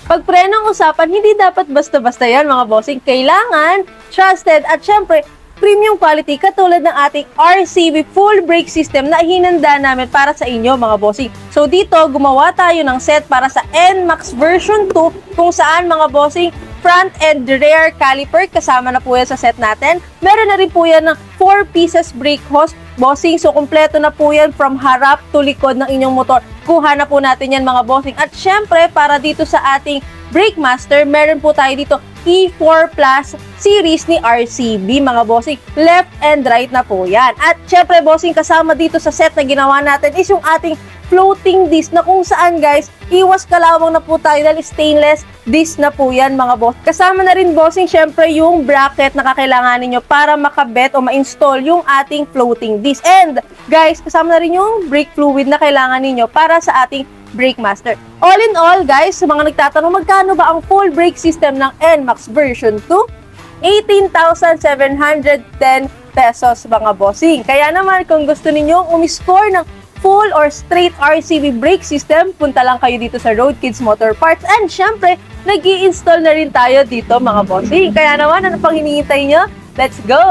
Pag prenong usapan, hindi dapat basta-basta yan mga bossing. Kailangan trusted at syempre premium quality katulad ng ating RCB full brake system na hinanda namin para sa inyo mga bossing. So dito, gumawa tayo ng set para sa NMAX version 2 kung saan mga bossing front and rear caliper, kasama na po yan sa set natin. Meron na rin po yan ng 4 pieces brake hose, bossing. So, kumpleto na po yan from harap to likod ng inyong motor. Kuha na po natin yan mga bossing. At syempre, para dito sa ating Brake Master, meron po tayo dito E4 Plus series ni RCB mga bossing. Left and right na po yan. At syempre, bossing, kasama dito sa set na ginawa natin is yung ating floating disc na kung saan guys, iwas kalawang na po tayo dahil stainless disc na po yan mga boss. Kasama na rin bossing syempre yung bracket na kakailanganin nyo para makabet o ma-install yung ating floating disc. And guys, kasama na rin yung brake fluid na kailangan ninyo para sa ating Brake Master. All in all guys, sa mga nagtatanong magkano ba ang full brake system ng NMAX version 2? 18,710 pesos mga bossing. Kaya naman kung gusto ninyong umiscore ng full or straight RCB brake system, punta lang kayo dito sa Road Kids Motor Parts. And syempre, nag-i-install na rin tayo dito mga bossing. Kaya naman, ano pang hinihintay nyo? Let's go!